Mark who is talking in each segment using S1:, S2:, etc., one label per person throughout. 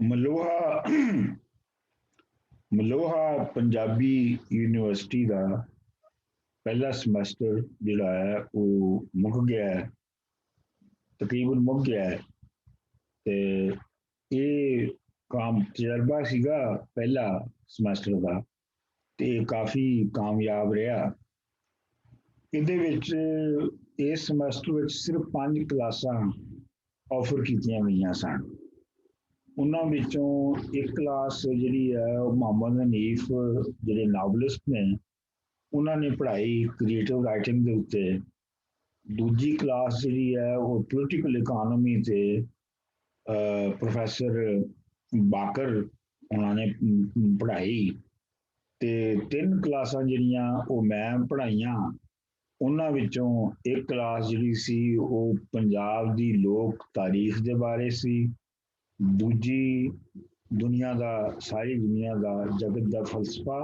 S1: ਮਲੋਹਾ ਮਲੋਹਾ Punjabi university ਦਾ ਪਹਿਲਾ semester ਜਿਹੜਾ ਹੈ ਉਹ ਮੁੱਕ ਗਿਆ ਹੈ, ਤਕਰੀਬਨ ਮੁੱਕ ਗਿਆ ਹੈ। ਤੇ ਇਹ ਤਜਰਬਾ ਸੀਗਾ ਪਹਿਲਾ ਸਮੈਸਟਰ ਦਾ, ਤੇ ਕਾਫੀ ਕਾਮਯਾਬ ਰਿਹਾ। ਇਹਦੇ ਵਿੱਚ ਇਸ ਸਮੈਸਟਰ ਵਿੱਚ ਸਿਰਫ 5 ਕਲਾਸਾਂ ਆਫਰ ਕੀਤੀਆਂ ਗਈਆਂ ਸਨ। ਉਹਨਾਂ ਵਿੱਚੋਂ ਇੱਕ ਕਲਾਸ ਜਿਹੜੀ ਹੈ ਉਹ ਮੁਹੰਮਦ ਹਨੀਫ ਜਿਹੜੇ ਨਾਵਲਿਸਟ ਨੇ ਉਹਨਾਂ ਨੇ ਪੜ੍ਹਾਈ ਕ੍ਰੀਏਟਿਵ ਰਾਈਟਿੰਗ ਦੇ ਉੱਤੇ। ਦੂਜੀ ਕਲਾਸ ਜਿਹੜੀ ਹੈ ਉਹ ਪੋਲੀਟੀਕਲ ਇਕੋਨਮੀ ਤੇ ਪ੍ਰੋਫੈਸਰ ਬਾਕਰ ਉਹਨਾਂ ਨੇ ਪੜ੍ਹਾਈ। ਤੇ 3 ਕਲਾਸਾਂ ਜਿਹੜੀਆਂ ਉਹ ਮੈਂ ਪੜ੍ਹਾਈਆਂ। ਉਹਨਾਂ ਵਿੱਚੋਂ ਇੱਕ ਕਲਾਸ ਜਿਹੜੀ ਸੀ ਉਹ ਪੰਜਾਬ ਦੀ ਲੋਕ ਤਾਰੀਖ ਦੇ ਬਾਰੇ ਸੀ, ਦੂਜੀ ਸਾਰੀ ਦੁਨੀਆ ਦਾ ਜਗਤ ਦਾ ਫਲਸਫਾ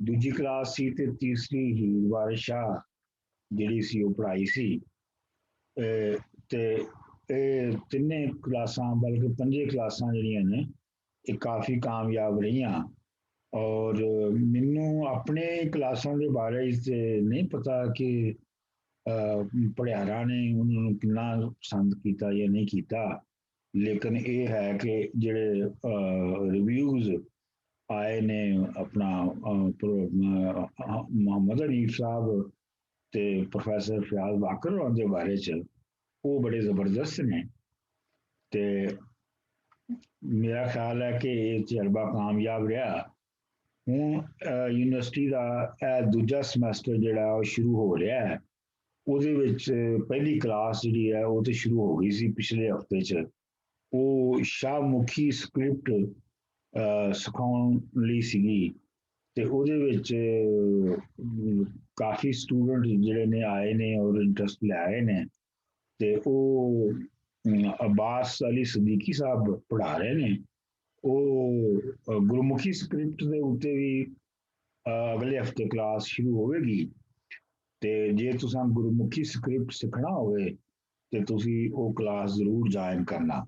S1: ਦੂਜੀ ਕਲਾਸ ਸੀ, ਤੇ ਤੀਸਰੀ ਹੀਰ ਵਾਰਿਸ ਸ਼ਾਹ ਜਿਹੜੀ ਸੀ ਉਹ ਪੜ੍ਹਾਈ ਸੀ। ਤੇ ਇਹ ਤਿੰਨੇ ਕਲਾਸਾਂ ਬਲਕਿ 5 ਕਲਾਸਾਂ ਜਿਹੜੀਆਂ ਨੇ ਇਹ ਕਾਫੀ ਕਾਮਯਾਬ ਰਹੀਆਂ। ਔਰ ਮੈਨੂੰ ਆਪਣੇ ਕਲਾਸਾਂ ਦੇ ਬਾਰੇ ਨਹੀਂ ਪਤਾ ਕਿ ਪੜ੍ਹਾਇਆਂ ਨੇ ਉਹਨਾਂ ਨੂੰ ਕਿੰਨਾ ਪਸੰਦ ਕੀਤਾ ਜਾਂ ਨਹੀਂ ਕੀਤਾ, ਲੇਕਿਨ ਇਹ ਹੈ ਕਿ ਜਿਹੜੇ ਰਿਵਿਊਜ਼ ਆਏ ਨੇ ਆਪਣਾ ਮੁਹੰਮਦ ਹਨੀਫ ਸਾਹਿਬ ਤੇ ਪ੍ਰੋਫੈਸਰ ਫਿਆਜ਼ ਬਾਕਰ ਹੋਰਾਂ ਦੇ ਬਾਰੇ ਚ ਉਹ ਬੜੇ ਜ਼ਬਰਦਸਤ ਨੇ। ਤੇ ਮੇਰਾ ਖਿਆਲ ਹੈ ਕਿ ਇਹ ਤਜਰਬਾ ਕਾਮਯਾਬ ਰਿਹਾ। ਹੁਣ ਯੂਨੀਵਰਸਿਟੀ ਦਾ ਇਹ ਦੂਜਾ ਸਮੈਸਟਰ ਜਿਹੜਾ ਉਹ ਸ਼ੁਰੂ ਹੋ ਰਿਹਾ ਹੈ। ਉਹਦੇ ਵਿੱਚ ਪਹਿਲੀ ਕਲਾਸ ਜਿਹੜੀ ਹੈ ਉਹ ਤੇ ਸ਼ੁਰੂ ਹੋ ਗਈ ਸੀ ਪਿਛਲੇ ਹਫ਼ਤੇ 'ਚ। ਉਹ ਸ਼ਾਹਮੁਖੀ ਸਕ੍ਰਿਪਟ ਸਿਖਾਉਣ ਲਈ ਸੀਗੀ, ਤੇ ਉਹਦੇ ਵਿੱਚ ਕਾਫੀ ਸਟੂਡੈਂਟ ਜਿਹੜੇ ਨੇ ਆਏ ਨੇ ਔਰ ਇੰਟਰਸਟ ਲੈ ਆਏ ਨੇ। ਤੇ ਉਹ ਅਬਾਸ ਅਲੀ ਸਦੀਕੀ ਸਾਹਿਬ ਪੜ੍ਹਾ ਰਹੇ ਨੇ। ਉਹ ਗੁਰਮੁਖੀ ਸਕ੍ਰਿਪਟ ਦੇ ਉੱਤੇ ਵੀ ਅਗਲੇ ਹਫ਼ਤੇ ਕਲਾਸ ਸ਼ੁਰੂ ਹੋਵੇਗੀ। ਤੇ ਜੇ ਤੁਸੀਂ ਗੁਰਮੁਖੀ ਸਕ੍ਰਿਪਟ ਸਿੱਖਣਾ ਹੋਵੇ ਤੇ ਤੁਸੀਂ ਉਹ ਕਲਾਸ ਜ਼ਰੂਰ ਜੁਆਇਨ ਕਰਨਾ।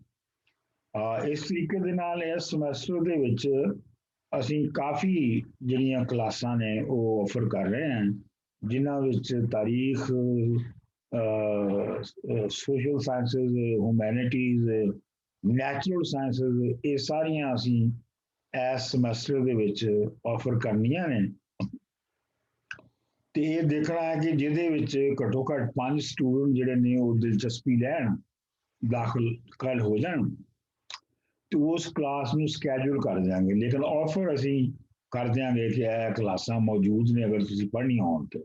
S1: ਇਸ ਤਰੀਕੇ ਦੇ ਨਾਲ ਇਸ ਸਮੈਸਟਰ ਦੇ ਵਿੱਚ ਅਸੀਂ ਕਾਫੀ ਜਿਹੜੀਆਂ ਕਲਾਸਾਂ ਨੇ ਉਹ ਆਫਰ ਕਰ ਰਹੇ ਹਾਂ, ਜਿਨ੍ਹਾਂ ਵਿੱਚ ਤਾਰੀਖ, social sciences, humanities, natural sciences, ਇਹ ਸਾਰੀਆਂ ਅਸੀਂ ਇਸ ਸਮੈਸਟਰ ਦੇ ਵਿੱਚ ਆਫਰ ਕਰਨੀਆਂ ਨੇ। ਤੇ ਇਹ ਦੇਖਣਾ ਹੈ ਕਿ ਜਿਹਦੇ ਵਿੱਚ ਘੱਟੋ ਘੱਟ 5 ਸਟੂਡੈਂਟ ਜਿਹੜੇ ਨੇ ਉਹ ਦਿਲਚਸਪੀ ਲੈਣ, ਦਾਖਲ ਹੋ ਜਾਣ, ਤੇ ਉਸ ਕਲਾਸ ਨੂੰ ਸਕੈਜੂਲ ਕਰ ਦਿਆਂਗੇ। ਲੇਕਿਨ ਆਫਰ ਅਸੀਂ ਕਰ ਦਿਆਂਗੇ ਕਿ ਇਹ ਕਲਾਸਾਂ ਮੌਜੂਦ ਨੇ ਅਗਰ ਤੁਸੀਂ ਪੜ੍ਹਨੀਆਂ ਹੋਣ ਤੇ।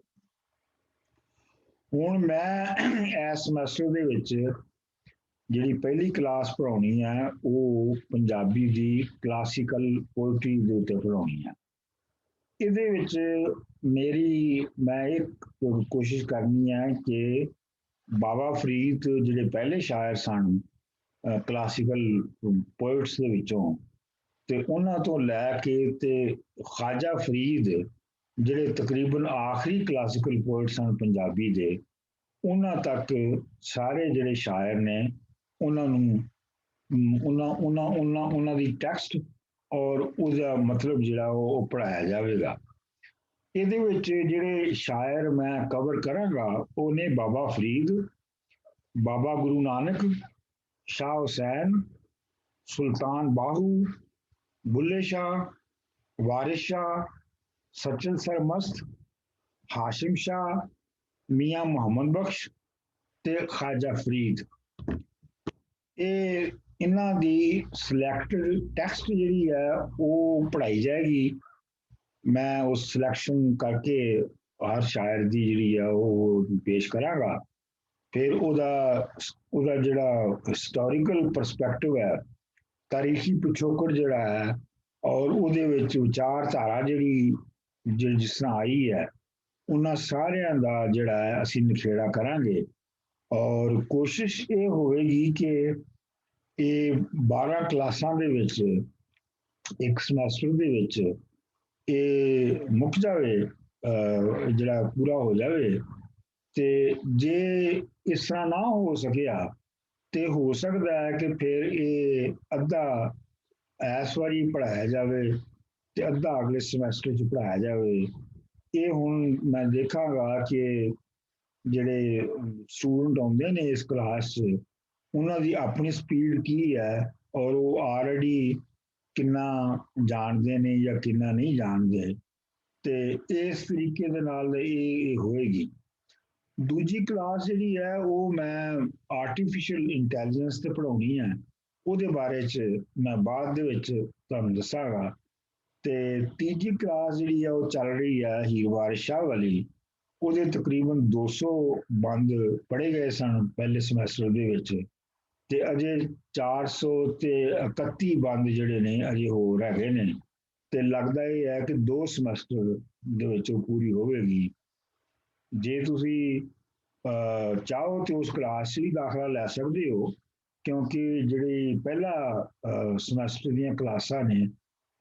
S1: ਹੁਣ ਮੈਂ ਇਸ ਸਮੈਸਟਰ ਦੇ ਵਿੱਚ ਜਿਹੜੀ ਪਹਿਲੀ ਕਲਾਸ ਪੜ੍ਹਾਉਣੀ ਹੈ ਉਹ ਪੰਜਾਬੀ ਦੀ ਕਲਾਸੀਕਲ ਪੋਇਟਰੀ ਦੇ ਉੱਤੇ ਪੜ੍ਹਾਉਣੀ ਹੈ। ਇਹਦੇ ਵਿੱਚ ਮੈਂ ਇੱਕ ਕੋਸ਼ਿਸ਼ ਕਰਨੀ ਹੈ ਕਿ ਬਾਬਾ ਫਰੀਦ ਜਿਹੜੇ ਪਹਿਲੇ ਸ਼ਾਇਰ ਸਨ ਕਲਾਸੀਕਲ ਪੋਇਟਸ ਦੇ ਵਿੱਚੋਂ, ਤੇ ਉਹਨਾਂ ਤੋਂ ਲੈ ਕੇ ਤੇ ਖਾਜਾ ਫਰੀਦ ਜਿਹੜੇ ਤਕਰੀਬਨ ਆਖਰੀ ਕਲਾਸੀਕਲ ਪੋਇਟ ਸਨ ਪੰਜਾਬੀ ਦੇ, ਉਹਨਾਂ ਤੱਕ ਸਾਰੇ ਜਿਹੜੇ ਸ਼ਾਇਰ ਨੇ ਉਹਨਾਂ ਨੂੰ ਉਹਨਾਂ ਦੀ ਟੈਕਸਟ ਔਰ ਉਹਦਾ ਮਤਲਬ ਜਿਹੜਾ ਉਹ ਪੜ੍ਹਾਇਆ ਜਾਵੇਗਾ। ਇਹਦੇ ਵਿੱਚ ਜਿਹੜੇ ਸ਼ਾਇਰ ਮੈਂ ਕਵਰ ਕਰਾਂਗਾ ਉਹ ਨੇ ਬਾਬਾ ਫਰੀਦ, ਬਾਬਾ ਗੁਰੂ ਨਾਨਕ, ਸ਼ਾਹ ਹੁਸੈਨ, ਸੁਲਤਾਨ ਬਾਹੂ, ਬੁੱਲੇ ਸ਼ਾਹ, ਵਾਰਿਸ ਸ਼ਾਹ, ਸਚਨ ਸਰਮਸਤ, ਹਾਸ਼ਿਮ ਸ਼ਾਹ, ਮੀਆਂ ਮੁਹੰਮਦ ਬਖਸ਼ ਤੇ ਖਾਜਾ ਫਰੀਦ। ਇਹਨਾਂ ਦੀ ਸਿਲੈਕਟਡ ਟੈਕਸਟ ਜਿਹੜੀ ਹੈ ਉਹ ਪੜ੍ਹਾਈ ਜਾਏਗੀ। ਮੈਂ ਉਸ ਸਿਲੈਕਸ਼ਨ ਕਰਕੇ ਹਰ ਸ਼ਾਇਰ ਦੀ ਜਿਹੜੀ ਆ ਉਹ ਪੇਸ਼ ਕਰਾਂਗਾ। ਫਿਰ ਉਹਦਾ ਜਿਹੜਾ ਹਿਸਟੋਰੀਕਲ ਪਰਸਪੈਕਟਿਵ ਹੈ, ਤਾਰੀਖੀ ਪਿਛੋਕੜ ਜਿਹੜਾ ਹੈ, ਔਰ ਉਹਦੇ ਵਿੱਚ ਵਿਚਾਰਧਾਰਾ ਜਿਹੜੀ ਜਿਸ ਤਰ੍ਹਾਂ ਆਈ ਹੈ, ਉਹਨਾਂ ਸਾਰਿਆਂ ਦਾ ਜਿਹੜਾ ਹੈ ਅਸੀਂ ਨਿਖੇੜਾ ਕਰਾਂਗੇ। ਔਰ ਕੋਸ਼ਿਸ਼ ਇਹ ਹੋਵੇਗੀ ਕਿ ਇਹ 12 ਕਲਾਸਾਂ ਦੇ ਵਿੱਚ ਇੱਕ ਸਮੈਸਟਰ ਦੇ ਵਿੱਚ ਇਹ ਮੁੱਕ ਜਾਵੇ, ਜਿਹੜਾ ਪੂਰਾ ਹੋ ਜਾਵੇ। ਤੇ ਜੇ ਇਸ ਤਰ੍ਹਾਂ ਨਾ ਹੋ ਸਕਿਆ ਤੇ ਹੋ ਸਕਦਾ ਹੈ ਕਿ ਫਿਰ ਇਹ ਅੱਧਾ ਇਸ ਵਾਰੀ ਪੜ੍ਹਾਇਆ ਜਾਵੇ ਤੇ ਅੱਧਾ ਅਗਲੇ ਸਮੈਸਟਰ 'ਚ ਪੜ੍ਹਾਇਆ ਜਾਵੇ। ਇਹ ਹੁਣ ਮੈਂ ਦੇਖਾਂਗਾ ਕਿ ਜਿਹੜੇ ਸਟੂਡੈਂਟ ਆਉਂਦੇ ਨੇ ਇਸ ਕਲਾਸ 'ਚ ਉਹਨਾਂ ਦੀ ਆਪਣੀ ਸਪੀਡ ਕੀ ਹੈ ਔਰ ਉਹ ਆਲਰੇਡੀ ਕਿੰਨਾ ਜਾਣਦੇ ਨੇ ਜਾਂ ਕਿੰਨਾ ਨਹੀਂ ਜਾਣਦੇ, ਤੇ ਇਸ ਤਰੀਕੇ ਦੇ ਨਾਲ ਇਹ ਹੋਏਗੀ। ਦੂਜੀ ਕਲਾਸ ਜਿਹੜੀ ਹੈ ਉਹ ਮੈਂ ਆਰਟੀਫਿਸ਼ੀਅਲ ਇੰਟੈਲੀਜੈਂਸ ਤੇ ਪੜ੍ਹਾਉਣੀ ਹੈ, ਉਹਦੇ ਬਾਰੇ 'ਚ ਮੈਂ ਬਾਅਦ ਦੇ ਵਿੱਚ ਤੁਹਾਨੂੰ ਦੱਸਾਂਗਾ। ਤੇ ਤੀਜੀ ਕਲਾਸ ਜਿਹੜੀ ਹੈ ਉਹ ਚੱਲ ਰਹੀ ਹੈ ਹੀਰ ਵਾਰਿਸ ਸ਼ਾਹ ਵਾਲੀ, ਉਹਦੇ ਤਕਰੀਬਨ 200 ਬੰਦ ਪੜ੍ਹੇ ਗਏ ਸਨ ਪਹਿਲੇ ਸਮੈਸਟਰ ਦੇ ਵਿੱਚ, ਤੇ ਅਜੇ 400 ਤੇ 31 ਬੰਦ ਜਿਹੜੇ ਨੇ ਅਜੇ ਹੋਰ ਹੈਗੇ ਨੇ, ਤੇ ਲੱਗਦਾ ਇਹ ਹੈ ਕਿ 2 ਸਮੈਸਟਰ ਦੇ ਵਿੱਚ ਉਹ ਪੂਰੀ ਹੋਵੇਗੀ। ਜੇ ਤੁਸੀਂ ਚਾਹੋ ਤੇ ਉਸ ਕਲਾਸ 'ਚ ਵੀ ਦਾਖਲਾ ਲੈ ਸਕਦੇ ਹੋ, ਕਿਉਂਕਿ ਜਿਹੜੀ ਪਹਿਲਾ ਸਮੈਸਟਰ ਦੀਆਂ ਕਲਾਸਾਂ ਨੇ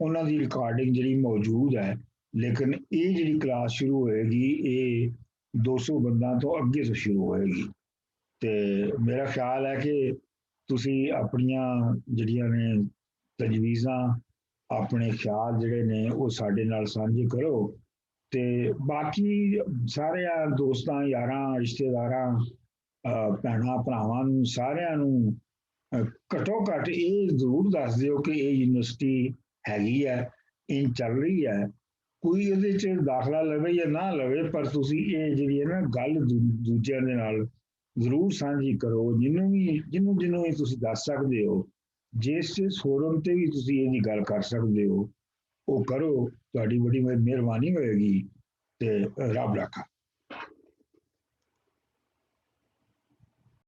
S1: ਉਹਨਾਂ ਦੀ ਰਿਕਾਰਡਿੰਗ ਜਿਹੜੀ ਮੌਜੂਦ ਹੈ, ਲੇਕਿਨ ਇਹ ਜਿਹੜੀ ਕਲਾਸ ਸ਼ੁਰੂ ਹੋਏਗੀ ਇਹ 200 ਬੰਦਾਂ ਤੋਂ ਅੱਗੇ ਤੋਂ ਸ਼ੁਰੂ ਹੋਏਗੀ। ਤੇ ਮੇਰਾ ਖਿਆਲ ਹੈ ਕਿ ਤੁਸੀਂ ਆਪਣੀਆਂ ਜਿਹੜੀਆਂ ਨੇ ਤਜਵੀਜ਼ਾਂ, ਆਪਣੇ ਖਿਆਲ ਜਿਹੜੇ ਨੇ ਉਹ ਸਾਡੇ ਨਾਲ ਸਾਂਝੇ ਕਰੋ, ਤੇ ਬਾਕੀ ਸਾਰਿਆਂ ਦੋਸਤਾਂ ਯਾਰਾਂ ਰਿਸ਼ਤੇਦਾਰਾਂ ਭੈਣਾਂ ਭਰਾਵਾਂ ਨੂੰ ਸਾਰਿਆਂ ਨੂੰ ਘੱਟੋ ਘੱਟ ਇਹ ਜ਼ਰੂਰ ਦੱਸ ਦਿਓ ਕਿ ਇਹ ਯੂਨੀਵਰਸਿਟੀ ਹੈਗੀ ਹੈ, ਇਹ ਚੱਲ ਰਹੀ ਹੈ। ਕੋਈ ਇਹਦੇ 'ਚ ਦਾਖਲਾ ਲਵੇ ਜਾਂ ਨਾ ਲਵੇ, ਪਰ ਤੁਸੀਂ ਇਹ ਜਿਹੜੀ ਹੈ ਨਾ ਗੱਲ ਦੂਜਿਆਂ ਦੇ ਨਾਲ ਜ਼ਰੂਰ ਸਾਂਝੀ ਕਰੋ, ਜਿਹਨੂੰ ਵੀ ਤੁਸੀਂ ਦੱਸ ਸਕਦੇ ਹੋ। ਜਿਸ ਫੋਰਮ ਤੇ ਵੀ ਤੁਸੀਂ ਇਹਦੀ ਗੱਲ ਕਰ ਸਕਦੇ ਹੋ ਉਹ ਕਰੋ, ਤੁਹਾਡੀ ਬੜੀ ਮਿਹਰਬਾਨੀ ਹੋਏਗੀ, ਤੇ ਰੱਬ ਰਾਖਾ।